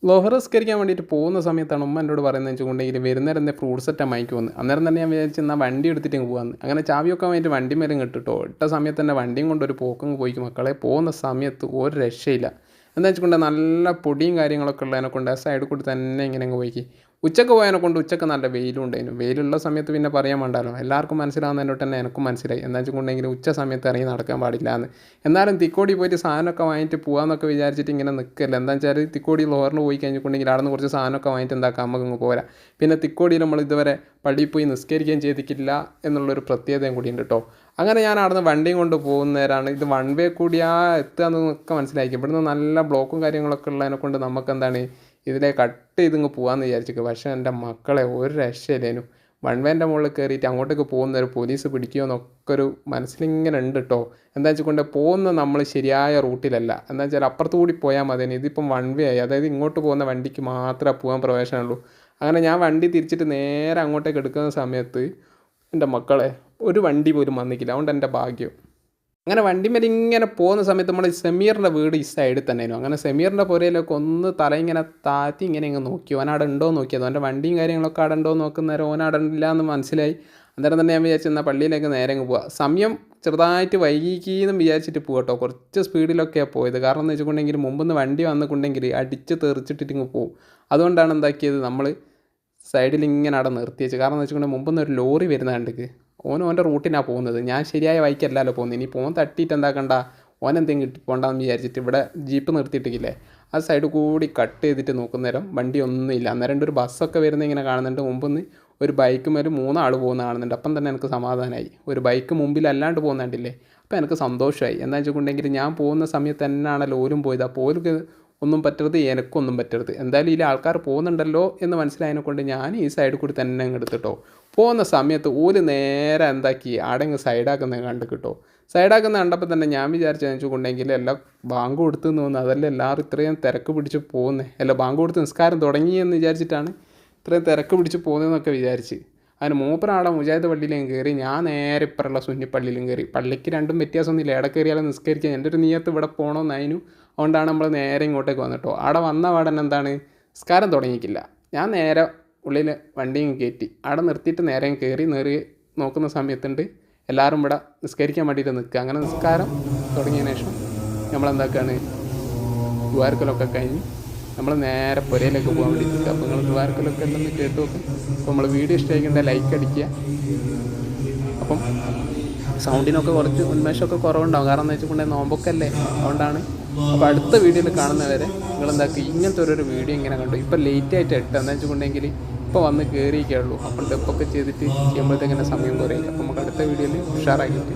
ലോഹർ നിസ്കരിക്കാൻ വേണ്ടിയിട്ട് പോകുന്ന സമയത്താണ് ഉമ്മ എന്നോട് പറയുന്നത് വെച്ചുകൊണ്ടെങ്കിൽ വരുന്നേരം എന്താ ഫ്രൂട്ട്സ് സെറ്റാ വാങ്ങിക്ക് വന്ന്. അന്നേരം തന്നെ ഞാൻ വിചാരിച്ചു എന്നാൽ വണ്ടി എടുത്തിട്ട് അങ്ങ് പോകാമെന്ന്. അങ്ങനെ ചാവിയൊക്കെ വേണ്ടിയിട്ട് വണ്ടി മേലും കിട്ടിട്ടോ. ഇട്ട സമയത്ത് തന്നെ വണ്ടിയും കൊണ്ട് ഒരു പോക്കങ്ങ് പോയിക്കും മക്കളെ. പോകുന്ന സമയത്ത് ഒരു രക്ഷയില്ല. എന്താ വെച്ചിട്ടുണ്ടെങ്കിൽ നല്ല പൊടിയും കാര്യങ്ങളൊക്കെ ഉള്ളതിനെ കൊണ്ട് ആ സൈഡിൽ കൂടി തന്നെ ഇങ്ങനെ അങ്ങ് പോയിക്ക്. ഉച്ചക്ക് പോയതിനെ കൊണ്ട് ഉച്ചക്ക് നല്ല വെയിലും ഉണ്ടായിരുന്നു. വെയിലുള്ള സമയത്ത് പിന്നെ പറയാൻ വേണ്ടല്ലോ, എല്ലാവർക്കും മനസ്സിലാവുന്നതിനോട്ട് തന്നെ എനിക്കും മനസ്സിലായി. എന്താ വെച്ചിട്ടുണ്ടെങ്കിൽ ഉച്ച സമയത്ത് ഇറങ്ങി നടക്കാൻ പാടില്ല എന്ന്. എന്നാലും തിക്കോടി പോയിട്ട് സാധനമൊക്കെ വാങ്ങിയിട്ട് പോകാമെന്നൊക്കെ വിചാരിച്ചിട്ട് ഇങ്ങനെ നിൽക്കില്ല. എന്താ വെച്ചാൽ തിക്കോടി ലോറിന് പോയി കഴിഞ്ഞിട്ടുണ്ടെങ്കിൽ അവിടെ നിന്ന് കുറച്ച് സാധനമൊക്കെ വാങ്ങിയിട്ട് എന്താക്കാം നമുക്ക് ഇങ്ങ് പോരാ. പിന്നെ തിക്കോടിയിൽ നമ്മൾ ഇതുവരെ പള്ളിയിൽ പോയി നിസ്കരിക്കുകയും ചെയ്തിട്ടില്ല എന്നുള്ളൊരു പ്രത്യേകതയും കൂടിയുണ്ട് കേട്ടോ. അങ്ങനെ ഞാൻ അവിടുന്ന് വണ്ടിയും കൊണ്ട് പോകുന്നേരാണ് ഇത് വൺ വേ കൂടിയാ എത്തുക എന്നൊക്കെ മനസ്സിലാക്കി. ഇവിടുന്ന് നല്ല ബ്ലോക്കും കാര്യങ്ങളൊക്കെ ഉള്ളതിനെ കൊണ്ട് നമുക്ക് എന്താണ് ഇതിലെ കട്ട് ചെയ്തിങ്ങ് പോകാമെന്ന് വിചാരിച്ചിട്ട്. പക്ഷേ എൻ്റെ മക്കളെ ഒരു രക്ഷയില്ലേനു. വൺ വേൻ്റെ മുകളിൽ കയറിയിട്ട് അങ്ങോട്ടേക്ക് പോകുന്ന ഒരു പോലീസ് പിടിക്കുമോ എന്നൊക്കെ ഒരു മനസ്സിലിങ്ങനെ ഉണ്ട് കേട്ടോ. എന്താ വെച്ചുകൊണ്ട് പോകുന്ന നമ്മൾ ശരിയായ റൂട്ടിലല്ല. എന്താ വെച്ചാൽ അപ്പുറത്ത് കൂടി പോയാൽ മതി. ഇതിപ്പം വൺ വേ ആയി, അതായത് ഇങ്ങോട്ട് പോകുന്ന വണ്ടിക്ക് മാത്രമേ പോകാൻ പ്രവേശനമുള്ളൂ. അങ്ങനെ ഞാൻ വണ്ടി തിരിച്ചിട്ട് നേരെ അങ്ങോട്ടേക്ക് എടുക്കുന്ന സമയത്ത് എൻ്റെ മക്കളെ ഒരു വണ്ടി പോലും വന്നിക്കില്ല. അതുകൊണ്ട് എൻ്റെ ഭാഗ്യം. അങ്ങനെ വണ്ടിമേൽ ഇങ്ങനെ പോകുന്ന സമയത്ത് നമ്മുടെ സെമീറിൻ്റെ വീട് ഈ സൈഡിൽ തന്നെയായിരുന്നു. അങ്ങനെ സെമീറിൻ്റെ പുരയിലൊക്കെ ഒന്ന് തല ഇങ്ങനെ താത്തി ഇങ്ങനെ ഇങ്ങ് നോക്കി. ഓനവിടെ ഉണ്ടോ എന്ന് നോക്കിയത്. അവൻ്റെ വണ്ടിയും കാര്യങ്ങളൊക്കെ അവിടെ ഉണ്ടോ എന്ന് നോക്കുന്നേരം ഓനവിടെ ഇല്ല എന്ന് മനസ്സിലായി. അന്നേരം തന്നെ ഞാൻ വിചാരിച്ചു എന്നാൽ പള്ളിയിലേക്ക് നേരെ അങ്ങ് പോവാം. സമയം ചെറുതായിട്ട് വൈകിയെന്നും വിചാരിച്ചിട്ട് പോകട്ടോ. കുറച്ച് സ്പീഡിലൊക്കെയാണ് പോയത്. കാരണം എന്ന് വെച്ചിട്ടുണ്ടെങ്കിൽ മുമ്പ് വണ്ടി വന്നിട്ടുണ്ടെങ്കിൽ അടിച്ച് തെറിച്ചിട്ടിട്ട് ഇങ്ങ് പോകും. അതുകൊണ്ടാണ് എന്താക്കിയത് നമ്മൾ സൈഡിൽ ഇങ്ങനെ അവിടെ നിർത്തി വെച്ച്. കാരണം എന്ന് വെച്ചിട്ടുണ്ടെങ്കിൽ മുമ്പൊന്നും ഒരു ലോറി വരുന്ന കണ്ടിക്ക് ഓൻ്റെ റൂട്ടിനാണ് പോകുന്നത്. ഞാൻ ശരിയായ വഴിക്കല്ലല്ലോ പോകുന്നത്. ഇനി പോകാൻ തട്ടിയിട്ട് എന്താക്കണ്ട ഓനെന്തെങ്കിലും കിട്ടി പോകണ്ടെന്ന് വിചാരിച്ചിട്ട് ഇവിടെ ജീപ്പ് നിർത്തിയിട്ടില്ലേ ആ സൈഡ് കൂടി കട്ട് ചെയ്തിട്ട് നോക്കുന്നേരം വണ്ടി ഒന്നുമില്ല. അന്നേരം ഒരു ബസ്സൊക്കെ വരുന്നത് ഇങ്ങനെ കാണുന്നുണ്ട്. മുമ്പൊന്ന് ഒരു ബൈക്ക് മേൽ 3 ആൾ പോകുന്ന കാണുന്നുണ്ട്. അപ്പം തന്നെ എനിക്ക് സമാധാനമായി. ഒരു ബൈക്ക് മുമ്പിൽ അല്ലാണ്ട് പോകുന്നുണ്ടില്ലേ. അപ്പോൾ എനിക്ക് സന്തോഷമായി. എന്താ വെച്ചിട്ടുണ്ടെങ്കിൽ ഞാൻ പോകുന്ന സമയത്ത് തന്നെയാണല്ലോ ഓരും പോയത്. അപ്പോൾ ഓർക്ക് ഒന്നും പറ്റരുത്, എനിക്കൊന്നും പറ്റരുത്. എന്തായാലും ഇതിൽ ആൾക്കാർ പോകുന്നുണ്ടല്ലോ എന്ന് മനസ്സിലായതിനെ കൊണ്ട് ഞാൻ ഈ സൈഡിൽ കൂടി തന്നെ അങ്ങ് എടുത്തിട്ടോ. പോകുന്ന സമയത്ത് ഓല് നേരെ എന്താക്കി ആടെങ്ങ് സൈഡാക്കുന്നത് കണ്ട് കിട്ടോ. സൈഡാക്കുന്ന കണ്ടപ്പോൾ തന്നെ ഞാൻ വിചാരിച്ചു വെച്ചുകൊണ്ടെങ്കിൽ എല്ലാം ബാങ്ക് കൊടുത്തു തോന്നുന്നു. അതല്ല എല്ലാവരും ഇത്രയും തിരക്ക് പിടിച്ച് പോകുന്നത്. അല്ല ബാങ്ക് കൊടുത്ത് നിസ്കാരം തുടങ്ങിയെന്ന് വിചാരിച്ചിട്ടാണ് ഇത്രയും തിരക്ക് പിടിച്ച് പോകുന്നതെന്നൊക്കെ വിചാരിച്ച്. അതിന് മൂപ്പരാടെ മുജാഹിദ് പള്ളിയിലും കയറി. ഞാൻ നേരെ ഇപ്പറുള്ള സുന്നിപ്പള്ളിയിലും കയറി. പള്ളിക്ക് രണ്ടും വ്യത്യാസമൊന്നുമില്ല. എവിടെ കയറിയാലും നിസ്കരിക്കാൻ എൻ്റെ ഒരു നിയത്ത് ഇവിടെ പോകണമെന്നതിനും. അതുകൊണ്ടാണ് നമ്മൾ നേരെ ഇങ്ങോട്ടേക്ക് വന്നിട്ടോ. അവിടെ വന്ന പാടൻ എന്താണ് നിസ്കാരം തുടങ്ങിയിട്ടില്ല. ഞാൻ നേരെ ഉള്ളിൽ വണ്ടിയും കയറ്റി അവിടെ നിർത്തിയിട്ട് നേരെ കയറി നോക്കുന്ന സമയത്തുണ്ട് എല്ലാവരും ഇവിടെ നിസ്കരിക്കാൻ വേണ്ടിയിട്ട് നിൽക്കുക. അങ്ങനെ നിസ്കാരം തുടങ്ങിയതിന് ശേഷം നമ്മളെന്താക്കുകയാണ് ദ്വാരക്കലൊക്കെ കഴിഞ്ഞ് നമ്മൾ നേരെ പുരയിലേക്ക് പോകാൻ വേണ്ടി നിൽക്കുക. അപ്പോൾ നിങ്ങൾ ദ്വാരക്കലൊക്കെ ഉണ്ടെന്ന് കേട്ട് നോക്കും. അപ്പോൾ നമ്മൾ വീഡിയോ ഇഷ്ടമായിക്കണ്ട ലൈക്ക് അടിക്കുക. അപ്പം സൗണ്ടിനൊക്കെ കുറച്ച് ഉന്മേഷമൊക്കെ കുറവുണ്ടാവും. കാരണം എന്ന് വെച്ചിട്ടുണ്ടെങ്കിൽ നോമ്പൊക്കെ അല്ലേ, അതുകൊണ്ടാണ്. അപ്പോൾ അടുത്ത വീഡിയോയിൽ കാണുന്നവരെ നിങ്ങളെന്താക്കി ഇങ്ങനത്തെ ഒരു വീഡിയോ ഇങ്ങനെ കണ്ടു. ഇപ്പോൾ ലേറ്റായിട്ട് ഇട്ട് എന്താ വെച്ചിട്ടുണ്ടെങ്കിൽ ഇപ്പോൾ വന്ന് കയറിയൊക്കെ ഉള്ളൂ. അപ്പം ടെപ്പൊക്കെ ചെയ്തിട്ട് ചെയ്യുമ്പോഴത്തേക്കിങ്ങനെ സമയം കുറയില്ല. അപ്പോൾ നമുക്ക് അടുത്ത വീഡിയോയിൽ ഉഷാറാക്കിയിട്ട്